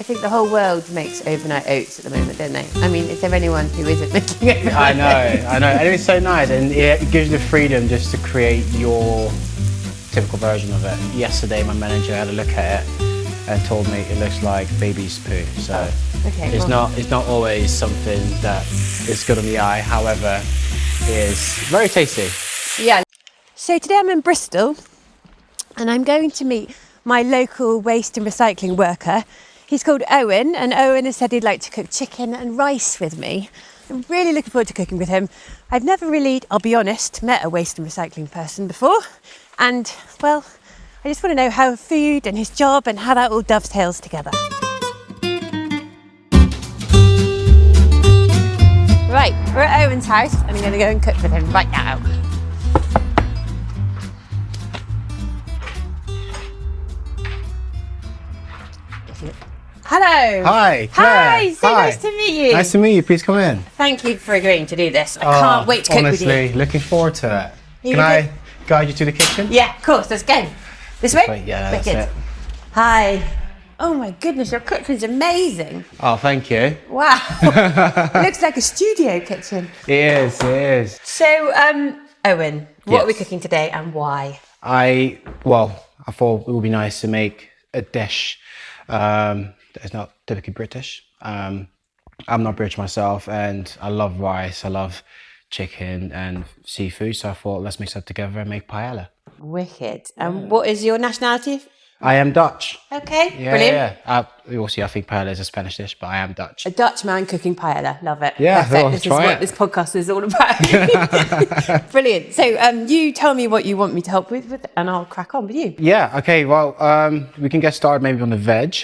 I think the whole world makes overnight oats at the moment, don't they? I mean, is there anyone who isn't making overnight oats? I know. And it's so nice, and it gives you the freedom just to create your typical version of it. Yesterday, my manager had a look at it and told me it looks like baby's poo. So it's not always something that is good on the eye. However, it is very tasty. Yeah. So today I'm in Bristol, and I'm going to meet my local waste and recycling worker. He's called Owen, and Owen has said he'd like to cook chicken and rice with me. I'm really looking forward to cooking with him. I've never really, I'll be honest, met a waste and recycling person before. And, well, I just want to know how food and his job and how that all dovetails together. Right, we're at Owen's house, and I'm going to go and cook with him right now. Hello. Hi, Claire. Hi, so nice to meet you. Nice to meet you. Please come in. Thank you for agreeing to do this. I can't wait to cook with you. Honestly, looking forward to it. Can I guide you to the kitchen? Yeah, of course. Let's go. This way? Wait, yeah, Wicked. that's it. Hi. Oh my goodness, your kitchen's amazing. Oh, thank you. Wow. It looks like a studio kitchen. It is. So, Owen, what are we Yes. cooking today and why? I thought it would be nice to make a dish that is not typically British. I'm not British myself, and I love rice, I love chicken and seafood, so I thought let's mix that together and make paella. Wicked. And what is your nationality? I am Dutch. Okay, Yeah, brilliant. yeah. Obviously, I think paella is a Spanish dish, but I am Dutch. A Dutch man cooking paella. Love it. Yeah, perfect. well, This is try what it. this podcast is all about. Brilliant. So, you tell me what you want me to help with, and I'll crack on with you. Yeah. Okay. Well, we can get started maybe on the veg.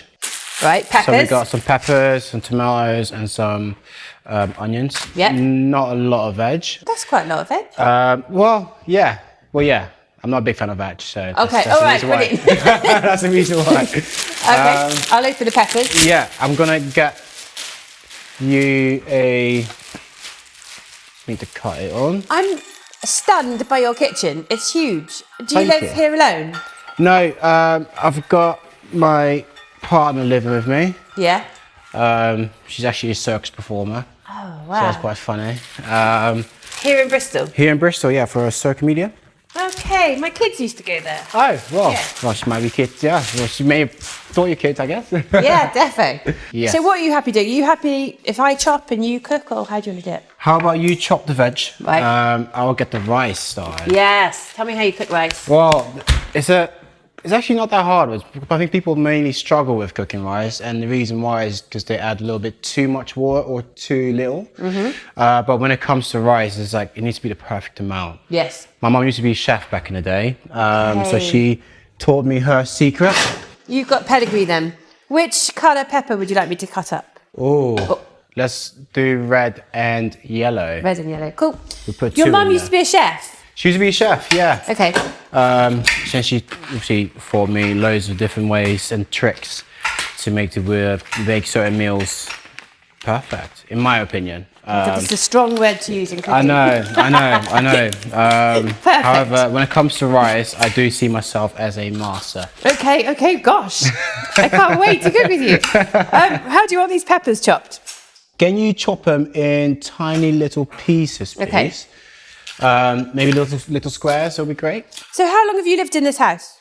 Right, peppers. So we got some peppers, some tomatoes, and some onions. Yeah. Not a lot of veg. That's quite a lot of it. Well, yeah. I'm not a big fan of veg, so Okay, that's all the right, reason why. brilliant. That's the reason why. Okay, I'll look for the peppers. Yeah, I'm gonna get you a. Need to cut it on. I'm stunned by your kitchen. It's huge. Do you Thank live you. here alone? No, I've got my partner living with me. Yeah. She's actually a circus performer, Oh, so wow. that's quite funny. Here in Bristol? Here in Bristol, yeah, for a circus media. Okay, my kids used to go there. Oh, well, Yeah. well, she might be kids, yeah. Well, she may have thought you're kids, I guess. Yeah, defo. Yes. So what are you happy doing? Are you happy if I chop and you cook, or how do you want to do it? How about you chop the veg? Right. I'll get the rice started. Yes. Tell me how you cook rice. Well, it's actually not that hard. I think people mainly struggle with cooking rice, and the reason why is because they add a little bit too much water or too little. But when it comes to rice, it's like it needs to be the perfect amount. Yes. My mum used to be a chef back in the day, so Okay. she taught me her secret. You've got pedigree then. Which colour pepper would you like me to cut up? Oh, let's do red and yellow. Red and yellow. Cool. We'll put Your two mum in used to there. be a chef. She used to be a chef, yeah. Okay. So she obviously taught me loads of different ways and tricks to make certain meals perfect, in my opinion. It's a strong word to use in cooking. I know. Perfect. However, when it comes to rice, I do see myself as a master. Okay, gosh. I can't wait to cook with you. How do you want these peppers chopped? Can you chop them in tiny little pieces, please? Okay. Maybe little squares will be great. So how long have you lived in this house?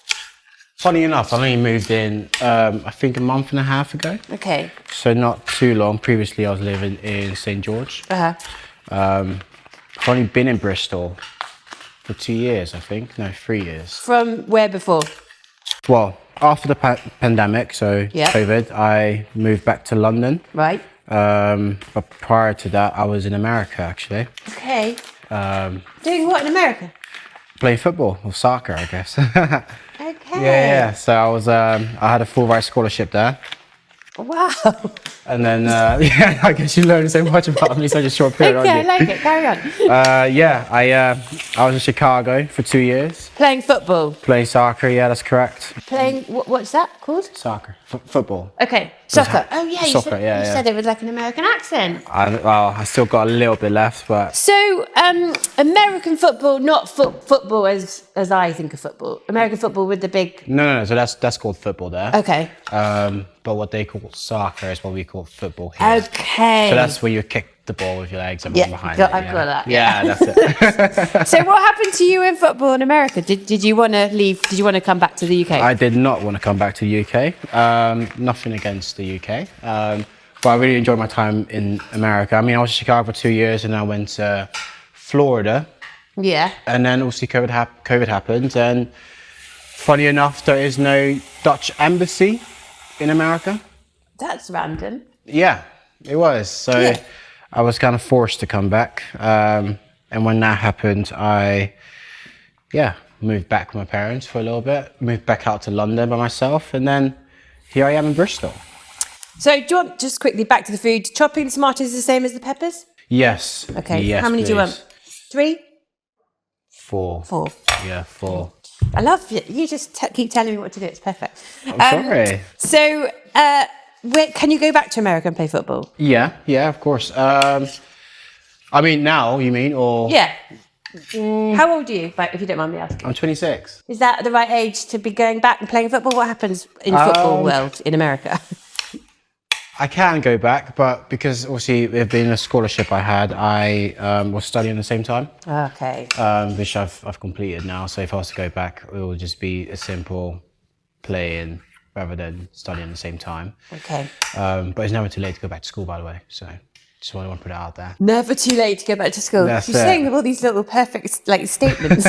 Funny enough, I only moved in, I think a month and a half ago. Okay. So not too long. Previously, I was living in St. George. Uh-huh. I've only been in Bristol for 2 years, I think. No, 3 years. From where before? Well, after the pandemic, so Yeah. COVID, I moved back to London. Right. But prior to that, I was in America, actually. Okay. Doing what in America? Playing football or soccer, I guess. Okay. Yeah. So I had a full ride scholarship there. Wow. And then, yeah, I guess you learned so much about me in such a short period, Okay, I aren't like it. Carry on. you? I was in Chicago for 2 years. Playing football. Playing soccer, yeah, that's correct. Playing, what's that called? Soccer. Football. Okay. Soccer. Oh, yeah. Soccer, yeah. You said it with like an American accent. I still got a little bit left, but... So, American football, not football as I think of football. American football with the big... No, so that's called football there. Okay. but what they call soccer is what we call football here. Okay. So that's where you kick the ball with your legs and run behind it. I've got that. Yeah, that's it. So what happened to you in football in America? Did you want to leave? Did you want to come back to the UK? I did not want to come back to the UK. Nothing against the UK. But I really enjoyed my time in America. I mean, I was in Chicago for 2 years and I went to Florida. Yeah. And then obviously COVID happened. And funny enough, there is no Dutch embassy in America. That's random. Yeah, it was. So I was kind of forced to come back. And when that happened, I moved back with my parents for a little bit, moved back out to London by myself. And then here I am in Bristol. So do you want, just quickly back to the food, chopping the tomatoes the same as the peppers? Yes. Okay. Yes, how many do you want? 3? 4. 4. Yeah, 4. I love you. You just keep telling me what to do. It's perfect. I'm sorry. So, can you go back to America and play football? Yeah, of course. I mean, now, you mean, or? Yeah. How old are you, if you don't mind me asking? I'm 26. Is that the right age to be going back and playing football? What happens in football world in America? I can go back, but because obviously it being a scholarship I had, I was studying at the same time. Okay. Which I've completed now. So if I was to go back, it would just be a simple playing rather than studying at the same time. Okay. But it's never too late to go back to school, by the way. So just want to put it out there. Never too late to go back to school. That's You're saying all these little perfect statements.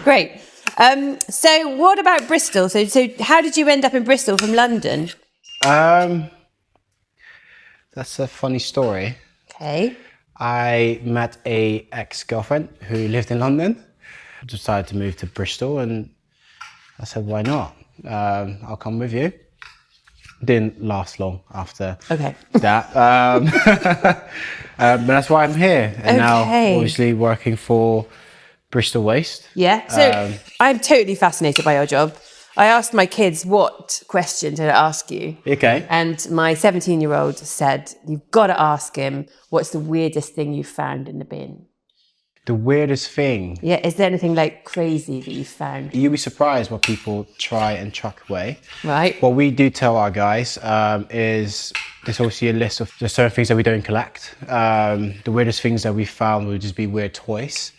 Great. So what about Bristol? So how did you end up in Bristol from London? That's a funny story. Okay. I met a ex-girlfriend who lived in London. I decided to move to Bristol and I said, why not? I'll come with you. Didn't last long after that. But that's why I'm here. And now obviously working for Bristol Waste. Yeah. So I'm totally fascinated by your job. I asked my kids, what question did I ask you? Okay. And my 17-year-old said, you've got to ask him, what's the weirdest thing you found in the bin? The weirdest thing? Yeah, is there anything like crazy that you found? You'll be surprised what people try and chuck away. Right. What we do tell our guys is there's obviously a list of the certain things that we don't collect. The weirdest things that we found would just be weird toys.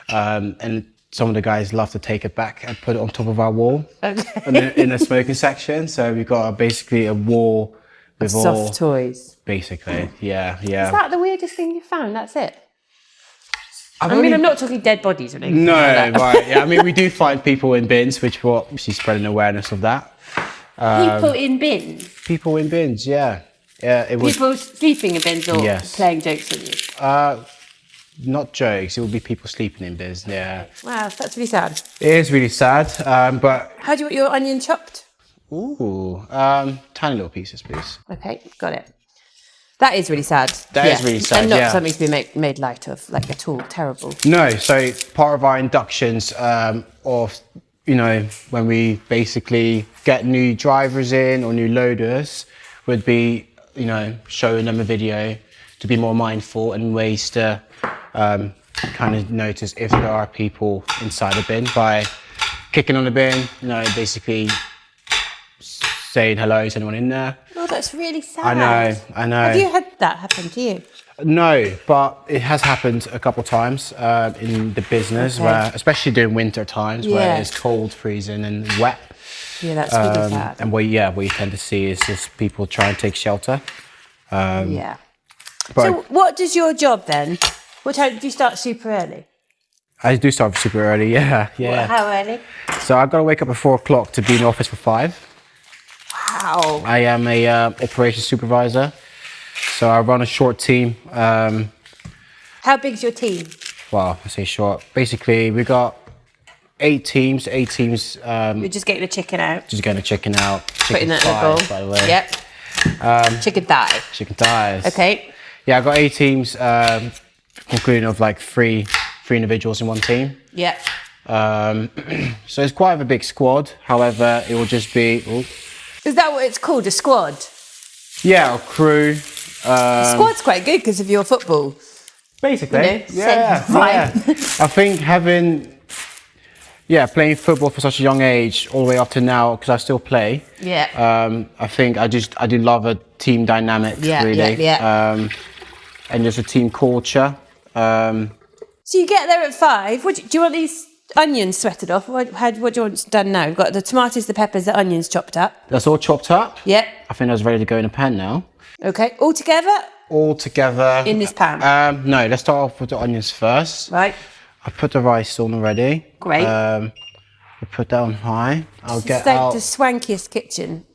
And some of the guys love to take it back and put it on top of our wall in the smoking section. So we've got basically a wall with all soft toys. Basically, yeah. Is that the weirdest thing you found? That's it? I'm not talking dead bodies or anything. No, like that. right. Yeah, I mean, we do find people in bins, which we're obviously spreading awareness of that. People in bins? People in bins, yeah. People sleeping in bins or playing jokes on you? Not jokes, it would be people sleeping in bins, yeah. Wow, that's really sad. It is really sad, but... How do you want your onion chopped? Ooh, tiny little pieces, please. Okay, got it. That is really sad. That is really sad, and not something to be made light of, like at all. Terrible. No, so part of our inductions of, when we basically get new drivers in or new loaders would be, showing them a video to be more mindful and ways to kind of notice if there are people inside the bin by kicking on the bin, basically saying hello, is anyone in there? Oh, that's really sad. I know. Have you had that happen to you? No, but it has happened a couple of times in the business, where, especially during winter times, where it's cold, freezing and wet. Yeah, that's really sad. And what you tend to see is just people try and take shelter. But so what does your job then? What time do you start? Super early? I do start super early, yeah. Well, how early? So I've got to wake up at 4 o'clock to be in the office for 5. Wow. I am a operations supervisor, so I run a short team. How big's your team? Well, I say short. Basically, we got 8 teams. You're just getting the chicken out. Just getting the chicken out. Putting that in the bowl. By the way. Yep. Chicken thigh. Chicken thighs. Okay. Yeah, I got 8 teams, concluding of like 3 individuals in one team. Yep. So it's quite a big squad. However, it will just be. Is that what it's called? A squad? Yeah, a crew. Squad's quite good because of your football. Basically, yeah. I think having Yeah, playing football for such a young age, all the way up to now, because I still play. Yeah. I think I do love a team dynamic, really. And just a team culture. So you get there at 5. Do you want these onions sweated off? What do you want done now? We've got the tomatoes, the peppers, the onions chopped up. That's all chopped up. Yep. I think that's ready to go in a pan now. Okay, all together? All together. In this pan? No, let's start off with the onions first. Right. I put the rice on already. Great. I put that on high. It's like the swankiest kitchen.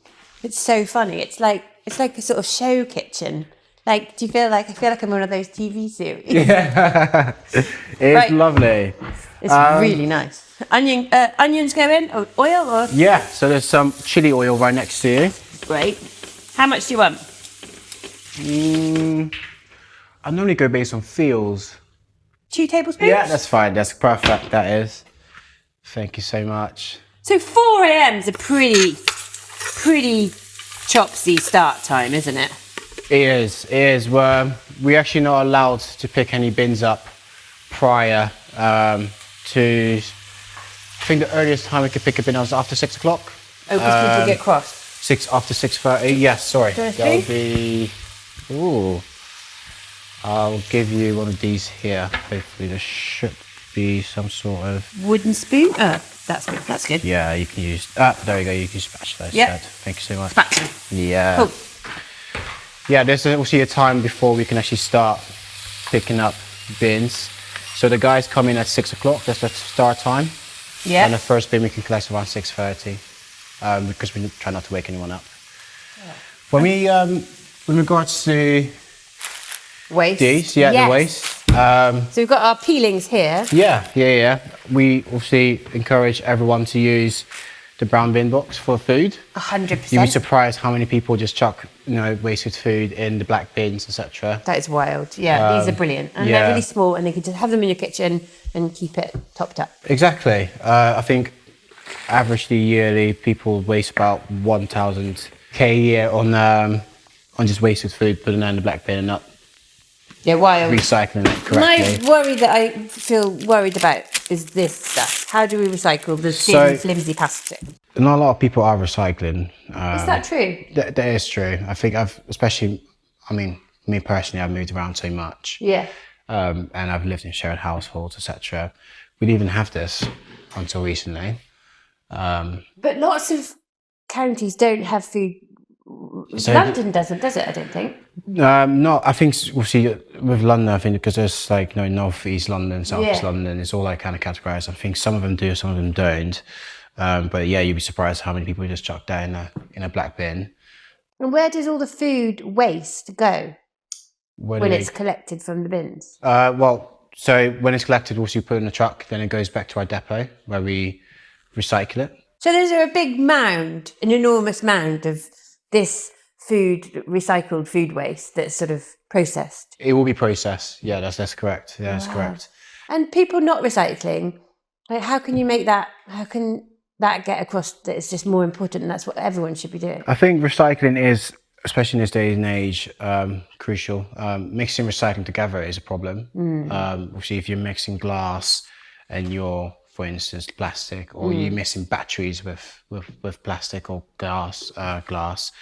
It's so funny. It's like a sort of show kitchen. Like, do you feel like, I feel like I'm one of those TV series. Yeah. It's lovely. It's really nice. Onions go in, or oil, or? Yeah, so there's some chili oil right next to you. Great. How much do you want? I normally go based on feels. 2 tablespoons? Yeah, that's fine. That's perfect. That is. Thank you so much. So 4 a.m. is a pretty chopsy start time, isn't it? It is. We're actually not allowed to pick any bins up prior to. I think the earliest time we could pick a bin was after 6 o'clock. Oh, because people get cross. After 6:30. Yes, sorry. That would be. Ooh. I'll give you one of these here. Hopefully there should be some sort of wooden spoon. That's good. That's good. Yeah, you can use. There you go. You can use spatula. Yeah. Thank you so much. Spatula. Yeah. Cool. Yeah, there's obviously a time before we can actually start picking up bins. So the guys come in at 6 o'clock. That's the start time. Yeah. And the first bin we can collect around 6:30, because we try not to wake anyone up. Yeah. When we, with regards to waste. These, yeah, yes. The waste. So we've got our peelings here. Yeah. We obviously encourage everyone to use the brown bin box for food. 100%. You'd be surprised how many people just chuck, wasted food in the black bins, etc. That is wild. Yeah, these are brilliant. And they're really small, and they can just have them in your kitchen and keep it topped up. Exactly. I think averagely yearly people waste about 1,000 a year on just wasted food, putting it in the black bin and not wild. Recycling it correctly. My worry that I feel worried about is this stuff. How do we recycle the thin, flimsy plastic? Not a lot of people are recycling. Is that true? That is true. I think me personally, I've moved around so much. Yeah. And I've lived in shared households, etc. We didn't even have this until recently. But lots of counties don't have food. London doesn't, does it? I don't think. No, I think obviously with London, I think because there's North East London, South East London, it's all kind of categorised. I think some of them do, some of them don't. But yeah, you'd be surprised how many people just chuck that in a black bin. And where does all the food waste go when it's collected from the bins? So when it's collected, also put in a truck, then it goes back to our depot where we recycle it. So there's a big mound, an enormous mound of this recycled food waste that's sort of processed. It will be processed. Yeah, that's correct. Yeah, that's correct. And people not recycling, how can you make that? How can that get across that it's just more important and that's what everyone should be doing? I think recycling is, especially in this day and age, crucial. Mixing recycling together is a problem. Obviously, if you're mixing glass and you're, for instance, plastic, or you're mixing batteries with plastic or glass.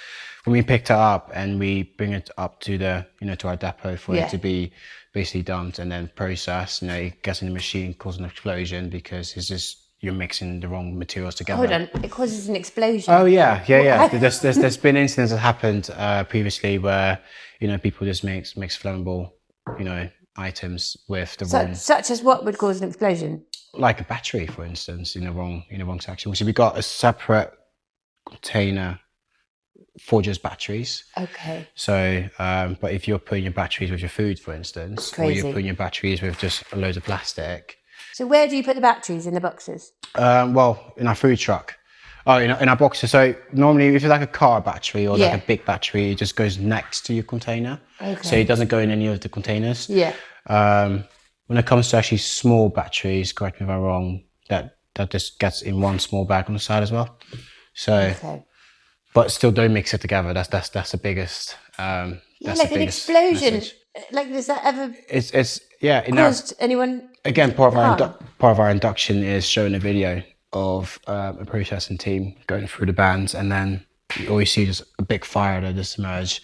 When we picked it up and we bring it up to to our depot for it to be basically dumped and then processed, it gets in the machine, causes an explosion because you're mixing the wrong materials together. Hold on, it causes an explosion. Oh yeah. There's been incidents that happened previously where people just mix flammable items with the wrong. Such as what would cause an explosion? Like a battery, for instance, in the wrong section. So we got a separate container for just batteries. Okay. So, but if you're putting your batteries with your food, for instance, or you're putting your batteries with just a load of plastic. So where do you put the batteries? In the boxes? In our food truck. Oh, in our boxes. So normally, if it's like a car battery or like a big battery, it just goes next to your container. Okay. So it doesn't go in any of the containers. Yeah. When it comes to actually small batteries, correct me if I'm wrong, that just gets in one small bag on the side as well. So, but still don't mix it together. That's the biggest. Like an explosion. Message. Like, has that ever It's yeah. caused anyone? Again, part harm? of our induction is showing a video of a processing team going through the bands, and then you always see just a big fire that just emerge,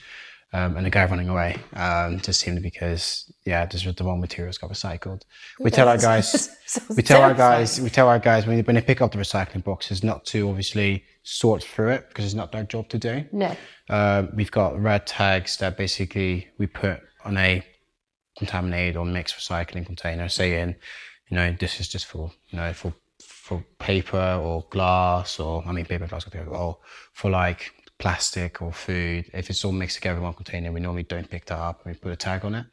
and a guy running away. Just simply because just the wrong materials got recycled. We tell our guys, we tell our guys when they pick up the recycling boxes not to obviously sort through it because it's not their job to do. No. We've got red tags that basically we put on a contaminated or mixed recycling container saying, this is just for, for paper or glass or, paper, glass, or for like plastic or food. If it's all mixed together in one container, we normally don't pick that up and we put a tag on it.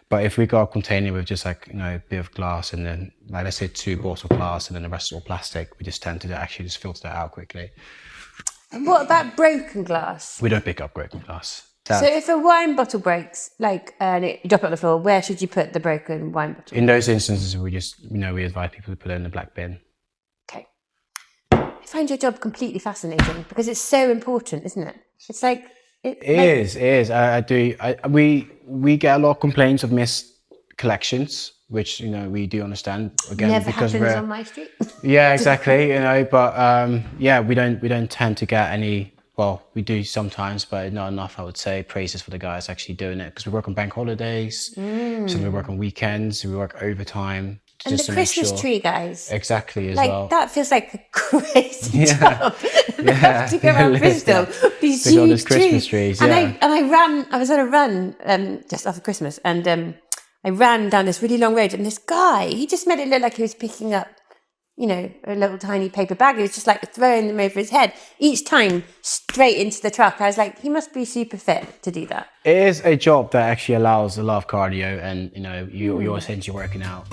But if we got a container with just like, a bit of glass and then, like, let's say 2 bottles of glass and then the rest is all plastic, we just tend to actually just filter that out quickly. And what about broken glass? We don't pick up broken glass. So if a wine bottle breaks, and you drop it on the floor, where should you put the broken wine bottle? In those instances, we just, we advise people to put it in the black bin. Okay. I find your job completely fascinating because it's so important, isn't it? It's like... It is. I do. We get a lot of complaints of missed collections, which, we do understand. Again, never because happens on my street. Yeah, exactly. But we don't tend to get any. Well, we do sometimes, but not enough. I would say praises for the guys actually doing it because we work on bank holidays, so we work on weekends, we work overtime. And the Christmas tree guys. Exactly, as well. That feels like a crazy job. They have to go around Bristol, these huge Christmas trees. And I was on a run just after Christmas, and I ran down this really long road, and this guy, he just made it look like he was picking up, a little tiny paper bag. He was just like throwing them over his head each time straight into the truck. I was like, he must be super fit to do that. It is a job that actually allows a lot of cardio, and you're essentially working out.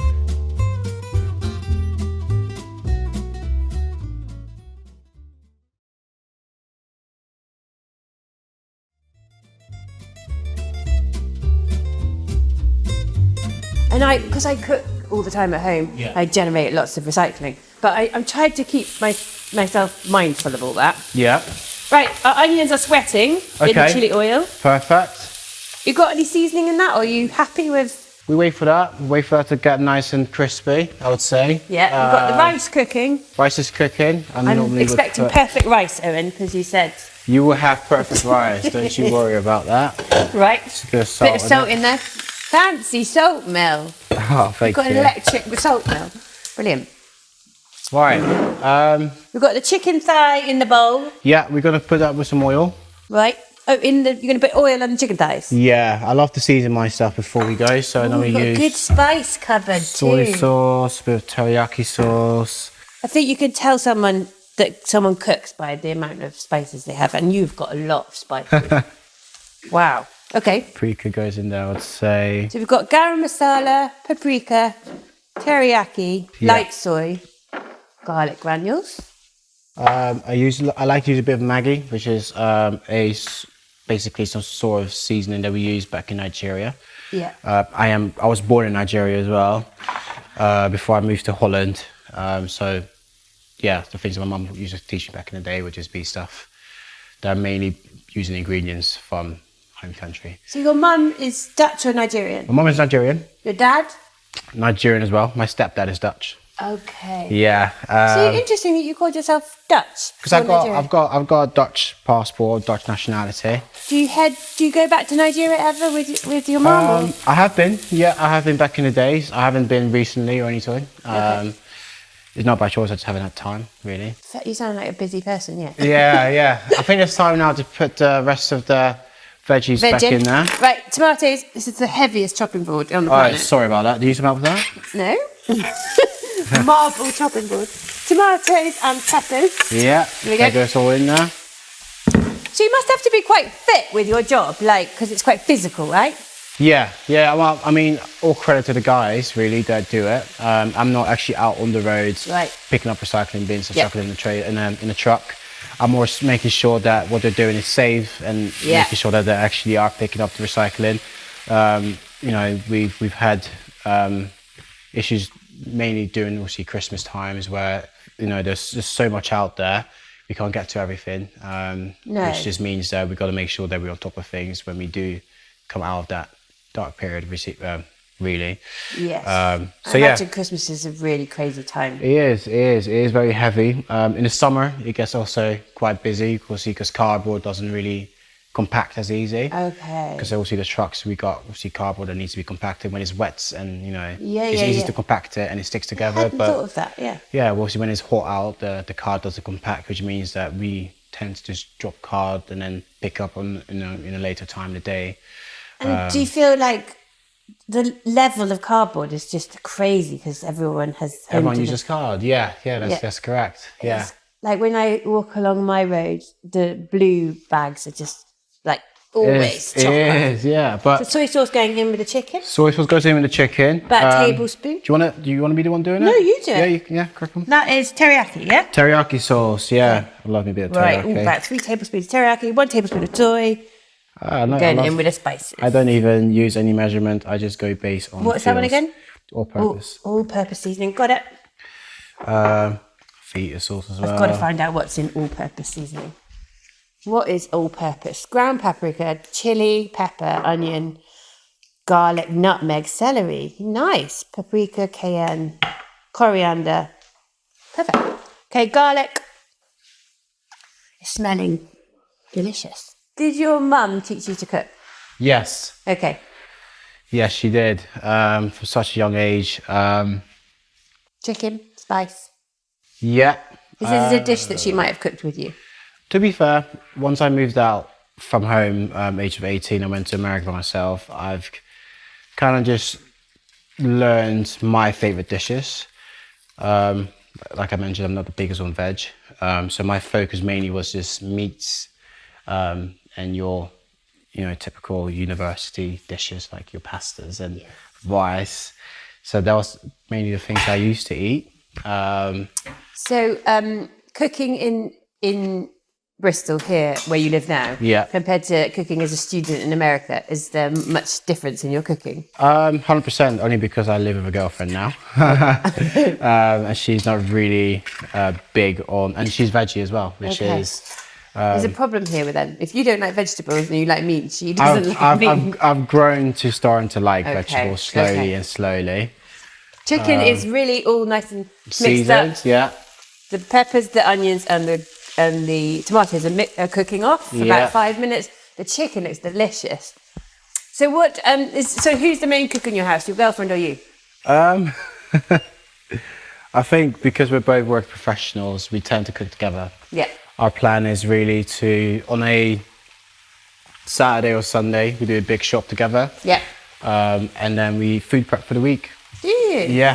And because I cook all the time at home, I generate lots of recycling. But I'm trying to keep myself mindful of all that. Yeah. Right, our onions are sweating in the chili oil. Perfect. You got any seasoning in that, or are you happy with? We wait for that. We wait for that to get nice and crispy, I would say. Yeah, we've got the rice cooking. Rice is cooking. I'm expecting perfect rice, Owen, because you said... You will have perfect rice, don't you worry about that. Right, bit of salt in there. Fancy salt mill. Oh, thank you. We've got an electric salt mill. Brilliant. Right. We've got the chicken thigh in the bowl. Yeah, we're going to put that with some oil. Right. Oh, you're going to put oil on the chicken thighs? Yeah, I love to season my stuff before we go, so I normally use... good spice cupboard soy too. sauce, a bit of teriyaki sauce. I think you can tell that someone cooks by the amount of spices they have, and you've got a lot of spices. Wow. Okay. Paprika goes in there, I would say. So we've got garam masala, paprika, teriyaki, light soy, garlic granules. I like to use a bit of Maggi, which is basically some sort of seasoning that we use back in Nigeria. Yeah. I was born in Nigeria as well, before I moved to Holland. So yeah, the things that my mum used to teach me back in the day would just be stuff that are mainly using ingredients from home country. So your mum is Dutch or Nigerian? My mum is Nigerian. Your dad? Nigerian as well. My stepdad is Dutch. Okay. Yeah. So interesting that you called yourself Dutch. Because I've got a Dutch passport, Dutch nationality. Do you go back to Nigeria ever with your mum? I have been. Yeah, I have been back in the days. I haven't been recently or anything. Okay. It's not by choice. I just haven't had time, really. You sound like a busy person, yeah. Yeah. I think it's time now to put the rest of the veggies back in there. Right, tomatoes. This is the heaviest chopping board on the planet. Alright, sorry about that. Do you use some help with that? No. Marble chopping board. Tomatoes and peppers. Yeah, that goes all in there. So you must have to be quite fit with your job, because it's quite physical, right? Yeah. Well, all credit to the guys, really, that do it. I'm not actually out on the roads picking up recycling bins and stuff in the truck. I'm more making sure that what they're doing is safe and making sure that they actually are picking up the recycling. We've had issues mainly during obviously Christmas times where there's just so much out there. We can't get to everything, which just means that we've got to make sure that we're on top of things when we do come out of that dark period, really. Yes. So I yeah, imagine Christmas is a really crazy time. it is very heavy. In the summer, it gets also quite busy, because cardboard doesn't really compact as easy. Okay. Because obviously the trucks we got, obviously cardboard that needs to be compacted when it's wet, and it's Yeah, easy yeah. to compact it and it sticks I together. hadn't But thought of that, yeah. yeah, well, obviously when it's hot out, the card doesn't compact, which means that we tend to just drop card and then pick up on in a later time of the day. And do you feel like the level of cardboard is just crazy because everyone has Everyone uses card. Yeah, that's correct. Yeah. It's like when I walk along my road, the blue bags are just like always chocolate. It is, yeah. But So soy sauce going in with the chicken? soy sauce goes in with the chicken. About a tablespoon? Do you want to be the one doing it? No, you do it. Yeah, crack on. That is teriyaki, yeah? Teriyaki sauce, yeah. I love me a bit of Right, teriyaki. about 3 tablespoons of teriyaki, 1 tablespoon of soy, going in with the spices. I don't even use any measurement. I just go based on What's that one feels. again? All purpose. All-purpose seasoning, got it. Feta sauce as well. I've got to find out what's in all-purpose seasoning. What is all-purpose? Ground paprika, chili, pepper, onion, garlic, nutmeg, celery. Nice. Paprika, cayenne, coriander. Perfect. Okay, garlic. It's smelling delicious. Did your mum teach you to cook? Yes. Okay. Yes, she did. From such a young age. Chicken, spice. Yeah. This is a dish that she might have cooked with you. To be fair, once I moved out from home, age of 18, I went to America by myself. I've kind of just learned my favorite dishes. Like I mentioned, I'm not the biggest on veg. So my focus mainly was just meats, and your, typical university dishes like your pastas and rice. So that was mainly the things I used to eat. So cooking in Bristol here, where you live now, compared to cooking as a student in America, is there much difference in your cooking? 100%, only because I live with a girlfriend now. And she's not really big on, and she's veggie as well, which is... There's a problem here with them. If you don't like vegetables and you like meat, she doesn't like meat. I've grown to starting to like vegetables slowly and slowly. Chicken is really all nice and mixed seasoned, up. yeah. The peppers, the onions, and the tomatoes are cooking off for about 5 minutes. The chicken looks delicious. So who's the main cook in your house? Your girlfriend or you? I think because we're both work professionals, we tend to cook together. Yeah. Our plan is really to, on a Saturday or Sunday, we do a big shop together. Yeah. And then we food prep for the week. Do you? Yeah.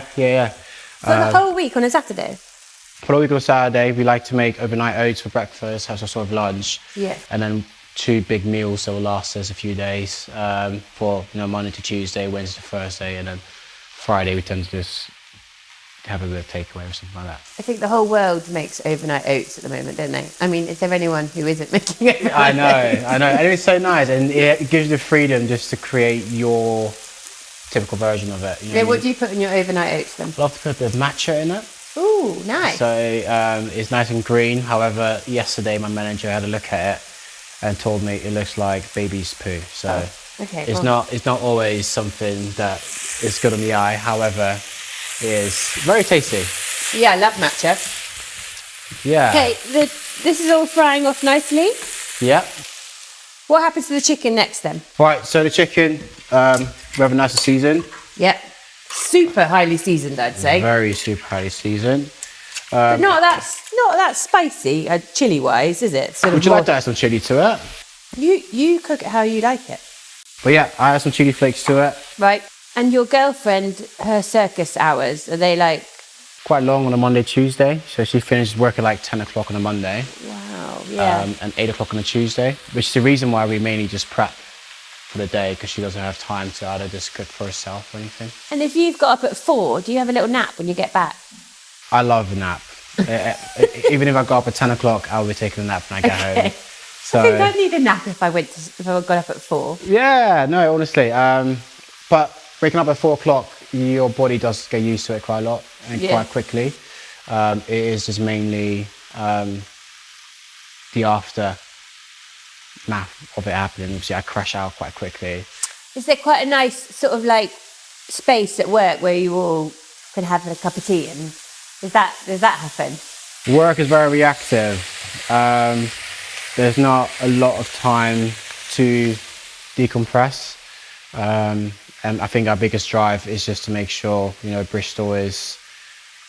For the whole week on a Saturday? For the week on Saturday, we like to make overnight oats for breakfast, as a sort of lunch. Yeah. And then 2 big meals that will last us a few days, for Monday to Tuesday, Wednesday to Thursday, and then Friday we tend to just have a bit of takeaway or something like that. I think the whole world makes overnight oats at the moment, don't they? I mean, is there anyone who isn't making overnight oats? I know. And it's so nice, and it gives you the freedom just to create your typical version of it. What do you put in your overnight oats then? I love to put a bit of matcha in it. Ooh, nice. So it's nice and green. However, yesterday my manager had a look at it and told me it looks like baby's poo. So it's not always something that is good on the eye. However, it is very tasty. Yeah, I love matcha. Yeah. Okay, this is all frying off nicely. Yeah. What happens to the chicken next then? Right, so the chicken, we have a nice season. Yeah. Super highly seasoned, I'd say. Very super highly seasoned. But not that spicy, chili wise, is it? Would you like to add some chili to it? You cook it how you like it. But yeah, I add some chili flakes to it. Right. And your girlfriend, her circus hours, are they like? Quite long on a Monday, Tuesday. So she finishes work at like 10 o'clock on a Monday. Wow, yeah. And 8 o'clock on a Tuesday, which is the reason why we mainly just prep for the day, because she doesn't have time to either just cook for herself or anything. And if you've got up at 4, do you have a little nap when you get back? I love a nap. Even if I got up at 10 o'clock, I'll be taking a nap when I get home. So, I think I'd need a nap if I got up at 4. Yeah, no, honestly. But waking up at 4 o'clock, your body does get used to it quite a lot and quite quickly. It is just mainly the aftermath of it happening. Obviously, I crash out quite quickly. Is there quite a nice sort of like space at work where you all can have a cup of tea? And does that happen? Work is very reactive. There's not a lot of time to decompress. And I think our biggest drive is just to make sure, Bristol is,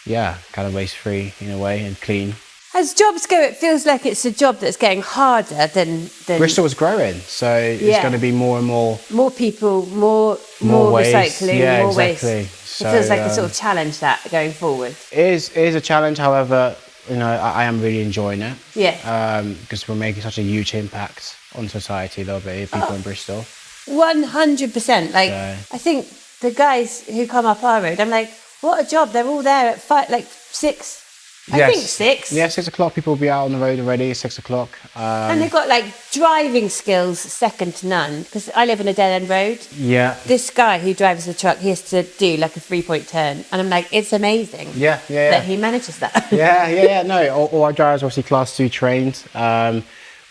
kind of waste free in a way and clean. As jobs go, it feels like it's a job that's getting harder than... Bristol is growing, so it's going to be more and more... More people, more waste. recycling, more exactly. waste. So, it feels like a sort of challenge that going forward. It is a challenge, however, I am really enjoying it. Yeah. Because we're making such a huge impact on society, though, people in Bristol. 100%. Like, I think the guys who come up our road, I'm like, what a job. They're all there at 6. I think 6. Yeah, 6 o'clock, people will be out on the road already, 6 o'clock. And they've got like driving skills second to none, because I live on a dead-end road. Yeah. This guy who drives the truck, he has to do like a 3-point turn. And I'm like, it's amazing that he manages that. Yeah. No, all our drivers are obviously Class 2 trained.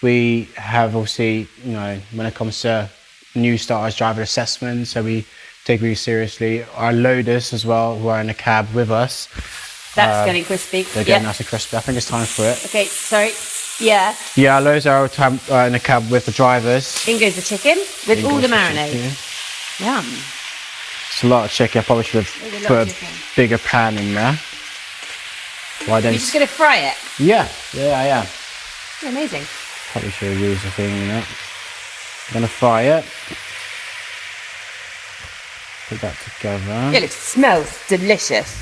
We have obviously, when it comes to new starters, driver assessment, so we take really seriously. Our loaders as well, who are in a cab with us. That's getting crispy. They're getting nice and crispy. I think it's time for it. Okay, sorry. Yeah. Yeah, loads are in a cab with the drivers. In goes the chicken with all the marinade. Yum. It's a lot of chicken. I probably should have put a bigger pan in there. Why don't You're just going to fry it? Yeah, I am. Amazing. Probably should have used the thing in that. I'm going to fry it. Put that together. It smells delicious.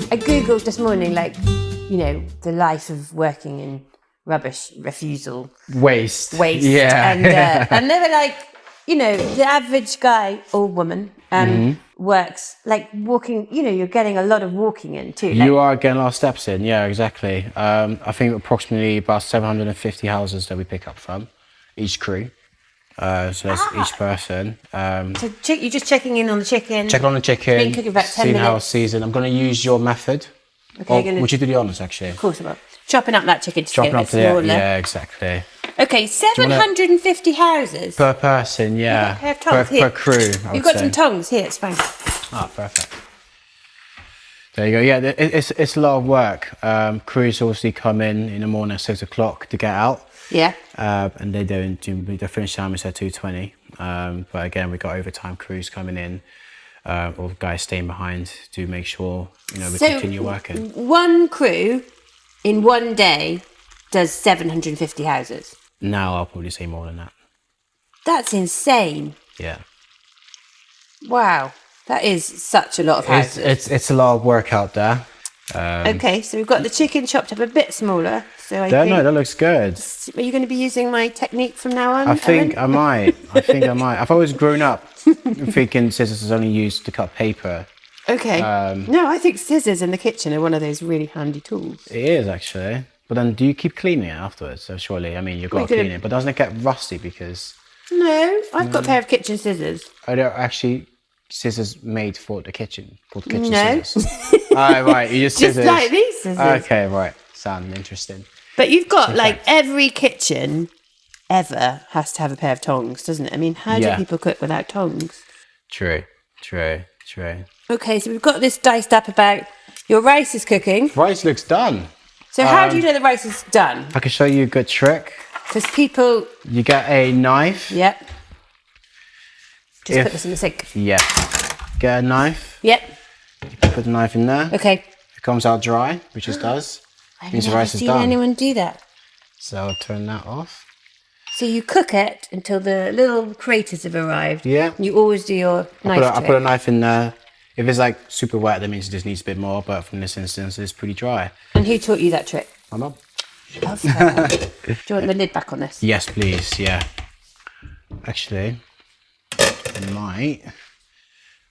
I googled this morning, the life of working in rubbish refusal. Waste. Yeah. And they were like, the average guy or woman works like walking, you're getting a lot of walking in too. You are getting a lot of steps in, yeah, exactly. I think approximately about 750 houses that we pick up from, each crew. So that's each person. So you're just checking in on the chicken. Check on the chicken. Been cooking about 10 seeing minutes. how it's seasoned. I'm going to use your method. Okay. Would you do the honours, actually? Of course I will. Chopping up that chicken to Chopping get up it smaller. Yeah, exactly. Okay, 750 houses. Per person, yeah. Per crew, You've got some tongs here, it's fine. Ah, perfect. There you go. Yeah, it's a lot of work. Crews obviously come in the morning at 6 o'clock to get out. Yeah. And they don't do the finish time is at 2:20. But again, we got overtime crews coming in, or guys staying behind to make sure we continue working. One crew in one day does 750 houses. Now I'll probably say more than that. That's insane. Yeah. Wow, that is such a lot of houses. It's a lot of work out there. Okay, so we've got the chicken chopped up a bit smaller. So I think that looks good. Are you going to be using my technique from now on? I think I might. I've always grown up thinking scissors is only used to cut paper. Okay. No, I think scissors in the kitchen are one of those really handy tools. It is actually. But then, do you keep cleaning it afterwards? So surely, you've got to clean it. But doesn't it get rusty because? No, I've got a pair of kitchen scissors. Are there actually scissors made for the kitchen? Called kitchen no. scissors? Right, you just scissors. Just like these scissors. Okay, right. Sound interesting. But you've got every kitchen ever has to have a pair of tongs, doesn't it? How do people cook without tongs? True. Okay, so we've got this diced up about your rice is cooking. Rice looks done. So how do you know the rice is done? I can show you a good trick. Because people... You get a knife. Yep. Just put this in the sink. Yeah. Get a knife. Yep. Put the knife in there. Okay. It comes out dry, which it does. I've never seen anyone do that. So I'll turn that off. So you cook it until the little craters have arrived. Yeah. You always do your knife I put a knife in there. If it's super wet, that means it just needs a bit more. But from this instance, it's pretty dry. And who taught you that trick? My mum. Love her. Do you want the lid back on this? Yes, please. Yeah. Actually, I might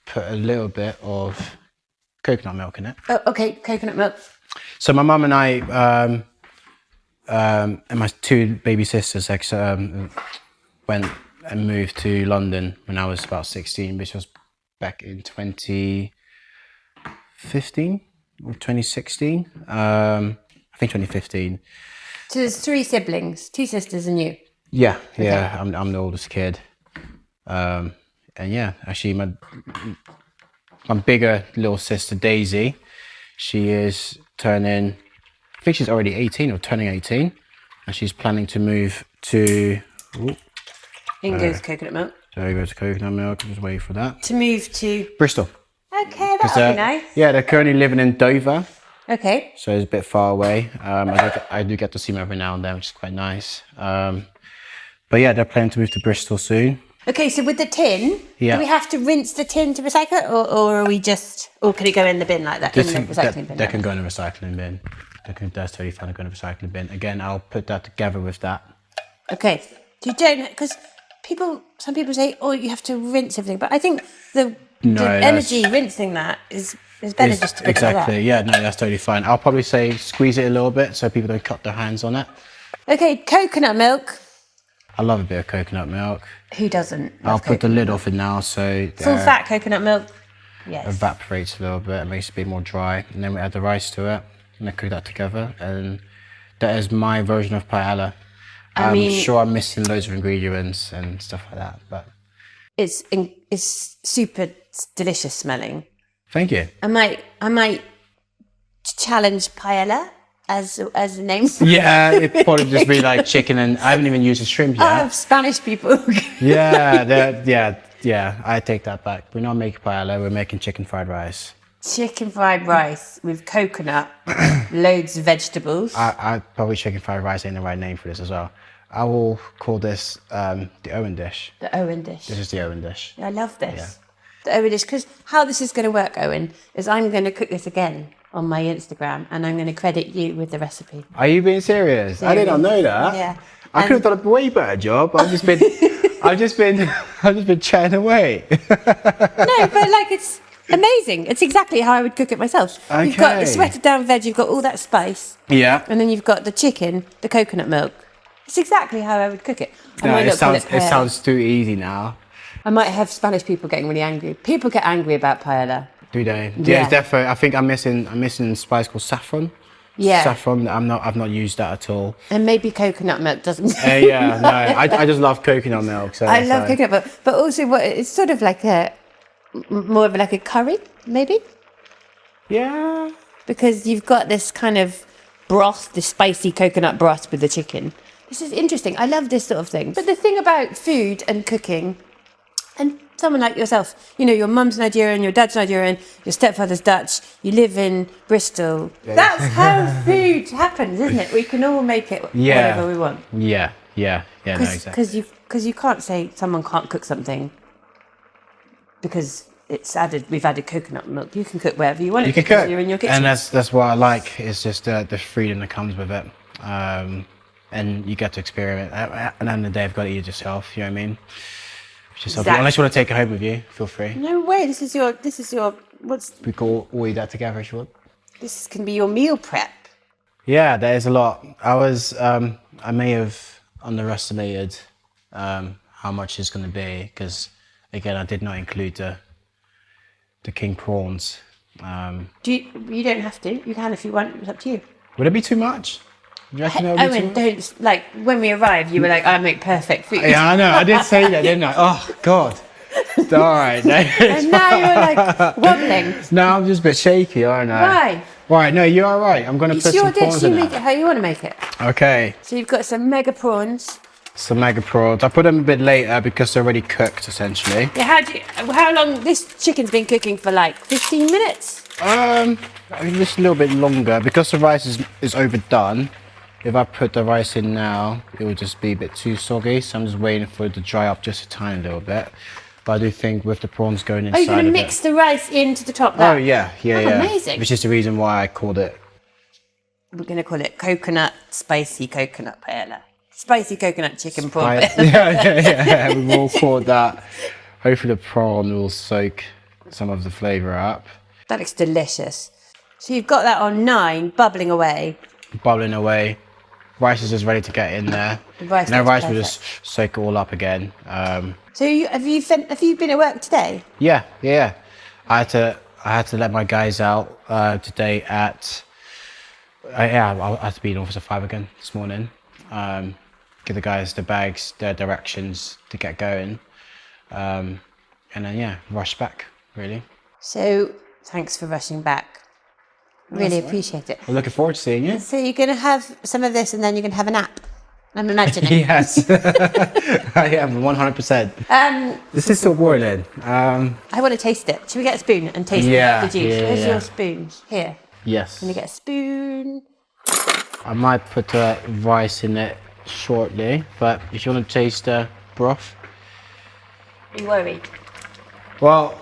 put a little bit of coconut milk in it. Oh, okay. Coconut milk. So my mum and I, and my two baby sisters, went and moved to London when I was about 16, which was back in 2015 or 2016. I think 2015. So there's 3 siblings, 2 sisters and you. Yeah, yeah. I'm the oldest kid. And yeah, actually my bigger little sister Daisy, she is turning, I think she's already 18 or turning 18, and she's planning to move to. In goes coconut milk. There goes coconut milk. Just wait for that. To move to Bristol. Okay, that'll be nice. Yeah, they're currently living in Dover. Okay. So it's a bit far away. I do get to see them every now and then, which is quite nice. But yeah, they're planning to move to Bristol soon. Okay, so with the tin, do we have to rinse the tin to recycle it, or are we just, or can it go in the bin like that, in the recycling bin? They can go in the recycling bin. That's totally fine to go in the recycling bin. Again, I'll put that together with that. Okay, so you don't, because some people say, oh, you have to rinse everything, but I think the energy rinsing that is better just to put exactly, it yeah, no, that's totally fine. I'll probably say squeeze it a little bit so people don't cut their hands on it. Okay, coconut milk. I love a bit of coconut milk. Who doesn't? I'll put the lid off it now so full fat coconut milk. Yes. Evaporates a little bit, it makes it a bit more dry, and then we add the rice to it and I cook that together, and that is my version of paella. I'm sure I'm missing loads of ingredients and stuff like that, but it's super delicious smelling. Thank you. I might challenge paella as a name. Yeah, it'd probably just be like chicken, and I haven't even used the shrimp yet. Oh, Spanish people. yeah, I take that back. We're not making paella, we're making chicken fried rice. Chicken fried rice with coconut, loads of vegetables. I probably chicken fried rice ain't the right name for this as well. I will call this the Owen dish. The Owen dish. This is the Owen dish. I love this. Yeah. The Owen dish, because how this is going to work, Owen, is I'm going to cook this again on my Instagram, and I'm going to credit you with the recipe. Are you being serious? I did not know that. Yeah. I could have done a way better job. I've just been chatting away. No, but like it's amazing. It's exactly how I would cook it myself. Okay. You've got the sweated down veg, you've got all that spice. Yeah. And then you've got the chicken, the coconut milk. It's exactly how I would cook it. It sounds too easy now. I might have Spanish people getting really angry. People get angry about paella. Do they? Yeah, it's definitely. I think I'm missing a spice called saffron. Yeah. Saffron. I've not used that at all. And maybe coconut milk doesn't. Yeah, no. I just love coconut milk. So I love coconut milk, but also it's sort of like more of like a curry, maybe. Yeah. Because you've got this kind of broth, this spicy coconut broth with the chicken. This is interesting. I love this sort of thing. But the thing about food and cooking, and someone like yourself, your mum's Nigerian, your dad's Nigerian, your stepfather's Dutch, you live in Bristol. Yeah. That's how food happens, isn't it? We can all make it whatever we want. Yeah, no, exactly. Because you can't say someone can't cook something because we've added coconut milk. You can cook wherever you want. You can cook. You're in your kitchen. And that's what I like. It's just the freedom that comes with it. And you get to experiment. At the end of the day, you've got to eat it yourself. You know what I mean? Exactly. Unless you want to take it home with you, feel free. No way. This is your. We can all eat that together if you want. This can be your meal prep. Yeah, there is a lot. I may have underestimated how much it's going to be because, again, I did not include the king prawns. You don't have to. You can if you want. It's up to you. Would it be too much? Do you reckon it would be too much? Don't, like, when we arrived, you were like, I make perfect food. Yeah, I know. I did say that, didn't I? Oh, God. All right. And now you're like wobbling. No, I'm just a bit shaky, aren't I? Why? Right, no, you're all right. I'm going to put some prawns in It's your dish. You make it how you want to make it. Okay. So you've got some mega prawns. Some mega prawns. I put them a bit later because they're already cooked, essentially. Yeah, how long? This chicken's been cooking for like 15 minutes? Just a little bit longer because the rice is overdone. If I put the rice in now, it will just be a bit too soggy. So I'm just waiting for it to dry up just a tiny little bit. But I do think with the prawns going inside, you're going to mix the rice into the top there? Oh yeah. Amazing. Which is the reason why I called it. We're going to call it spicy coconut paella. Spicy coconut chicken prawn paella. Yeah. We've all called that. Hopefully the prawn will soak some of the flavour up. That looks delicious. So you've got that on 9, bubbling away. Rice is just ready to get in there. The rice will just soak it all up again. So have you been at work today? Yeah. I had to let my guys out today at. I had to be in office at 5 again this morning. give the guys the bags, their directions to get going. And then, yeah, rush back, really. So, thanks for rushing back. Really appreciate it. I'm looking forward to seeing you. So, you're going to have some of this and then you're going to have a nap. I'm imagining. Yes. I am, 100%. This is still boiling. I want to taste it. Should we get a spoon and taste the juice? Where's your spoon? Here. Yes. Let me get a spoon. I might put rice in it shortly, but if you want to taste the broth. Are you worried? Well,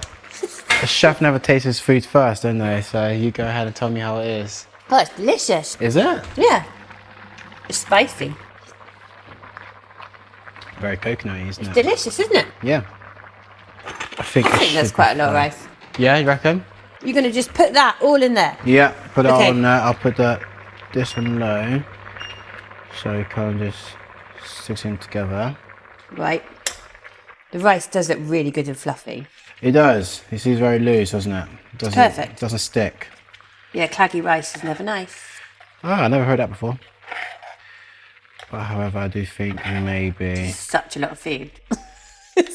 the chef never tastes his food first, don't they? So you go ahead and tell me how it is. Oh, it's delicious. Is it? Yeah. It's spicy. Very coconutty, isn't it? Delicious, isn't it? Yeah. I think That's quite a lot of rice. Yeah, you reckon? You're going to just put that all in there? Yeah, put it Okay. on there. I'll put this on low, so it kind of just sticks in together. Right. The rice does look really good and fluffy. It does. It seems very loose, doesn't it? Perfect. It doesn't stick. Yeah, claggy rice is never nice. Ah, I never heard that before. But however, I do think maybe... Such a lot of food. But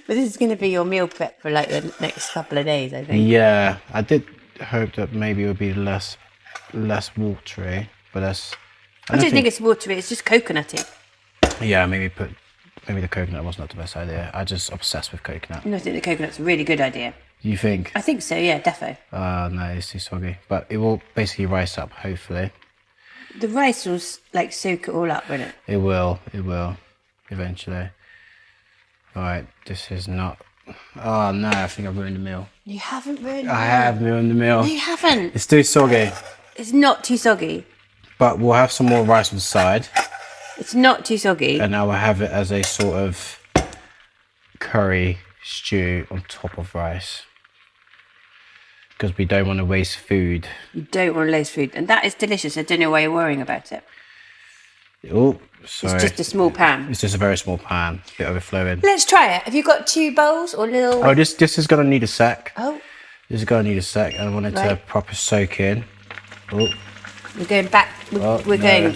this is going to be your meal prep for like the next couple of days, I think. Yeah, I did hope that maybe it would be less watery, but that's... I don't think it's watery, it's just coconutty. Yeah, maybe the coconut was not the best idea. I'm just obsessed with coconut. No, I think the coconut's a really good idea. You think? I think so, yeah, defo. No, it's too soggy. But it will basically rice up, hopefully. The rice will like soak it all up, won't it? It will, eventually. Alright, this is not... Oh no, I think I've ruined the meal. You haven't ruined the I meal. have ruined the meal. No, you haven't. It's too soggy. It's not too soggy. But we'll have some more rice on the side. It's not too soggy. And I will have it as a sort of curry stew on top of rice. Because we don't want to waste food. You don't want to waste food. And that is delicious. I don't know why you're worrying about it. Oh, sorry. It's just a small pan. It's just a very small pan. A bit overflowing. Let's try it. Have you got 2 bowls or little... Oh, this is going to need a sec. Oh. This is going to need a sec. I want it to Right. proper soak in. Oh, We're going back. We're going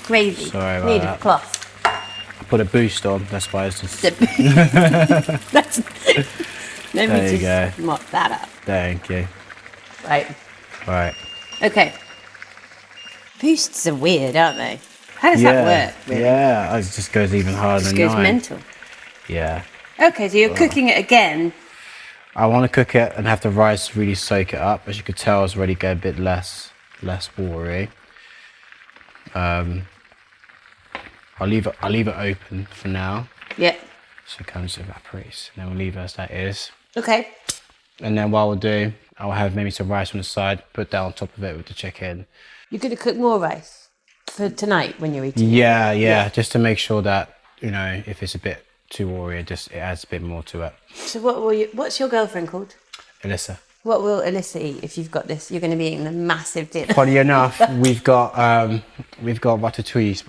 crazy. Sorry about Need that. a cloth. I put a boost on. That's why it's just... That's... Let There me you just go. mop that up. Thank you. Right. Right. Okay. Boosts are weird, aren't they? How does that work? Really? Yeah, it just goes even harder It just than goes 9. mental. Yeah. Okay, so you're cooking it again. I want to cook it and have the rice really soak it up. As you could tell, it's already got a bit less watery. I'll leave it open for now, Yeah. so it kind of just evaporates. And then we'll leave it as that is. Okay. And then what I'll do, I'll have maybe some rice on the side, put that on top of it with the chicken. You're going to cook more rice for tonight when you're eating. Yeah, just to make sure that, you know, if it's a bit too watery, it adds a bit more to it. So what's your girlfriend called? Alyssa. What will Alyssa eat if you've got this? You're going to be eating a massive dinner. Funny enough, we've got ratatouille,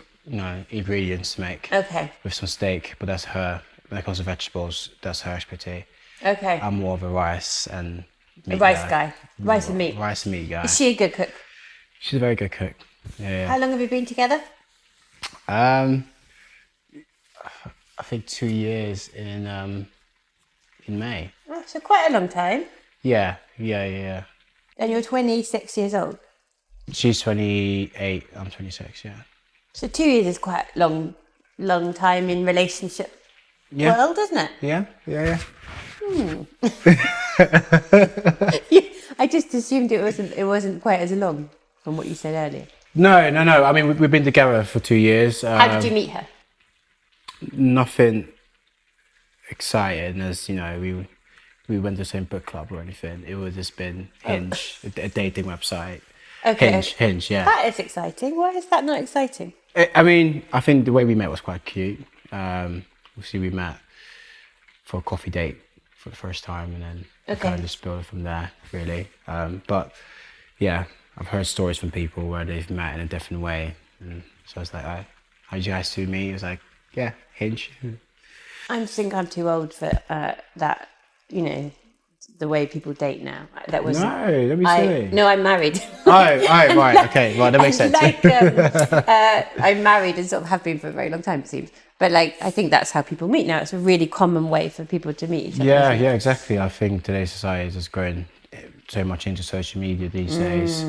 ingredients to make. Okay. With some steak, but that's her. When it comes to vegetables, that's her expertise. Okay. I'm more of a rice and meat A rice guy. Rice and meat. Rice and meat guy. Is she a good cook? She's a very good cook. Yeah. How long have you been together? I think 2 years in May. Oh, so quite a long time. Yeah. And you're 26 years old. She's 28. I'm 26. Yeah. So 2 years is quite a long time in relationship world, isn't it? Yeah. I just assumed it wasn't quite as long from what you said earlier. No. I mean, we've been together for 2 years. How did you meet her? Nothing exciting, as you know, we went to the same book club or anything. It would just been Hinge, a dating website. Okay. Hinge, yeah. That is exciting. Why is that not exciting? I mean, I think the way we met was quite cute. Obviously, we met for a coffee date for the first time, and then kind of just built it from there, really. But yeah, I've heard stories from people where they've met in a different way, and so I was like, how did you guys two meet? It was like, yeah, Hinge. I think I'm too old for that, the way people date now. That was No, let me say. No, I'm married. Oh, right, okay. Well, that makes sense. I'm married and sort of have been for a very long time, it seems. But like, I think that's how people meet now. It's a really common way for people to meet each other. Yeah, exactly. I think today's society is just growing so much into social media these days.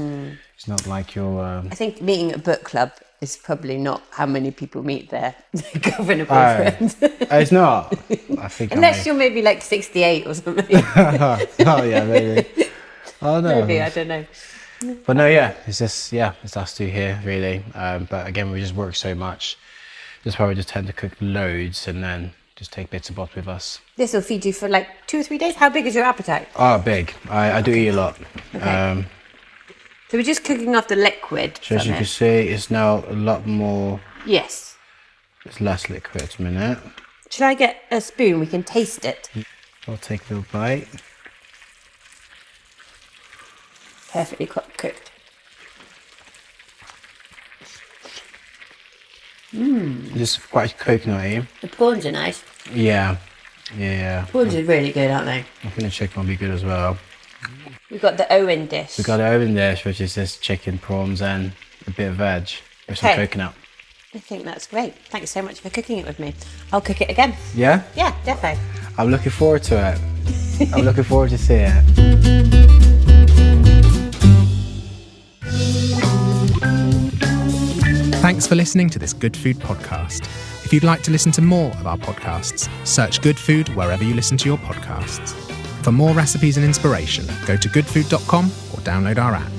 It's not like you're... I think meeting at a book club is probably not how many people meet there. Girlfriend and boyfriend. It's not. I think Unless you're maybe like 68 or something. Oh, yeah, maybe. Oh, no. Maybe, I don't know. But no, yeah, it's us two here, really. But again, we just work so much. That's why we just tend to cook loads and then just take bits and bobs with us. This will feed you for like 2 or 3 days. How big is your appetite? Oh, big. I do eat a lot. Okay. So we're just cooking off the liquid. So as you can see, it's now a lot more. Yes. It's less liquid at the minute. Should I get a spoon? We can taste it. I'll take a little bite. Perfectly cooked. It's quite coconutty. The prawns are nice. Yeah. Prawns are really good, aren't they? I think the chicken will be good as well. We've got the Owen dish. We've got the Owen dish, which is just chicken, prawns, and a bit of veg with some coconut. I think that's great. Thanks so much for cooking it with me. I'll cook it again. Yeah? Yeah, definitely. I'm looking forward to it. I'm looking forward to seeing it. Thanks for listening to this Good Food podcast. If you'd like to listen to more of our podcasts, search Good Food wherever you listen to your podcasts. For more recipes and inspiration, go to goodfood.com or download our app.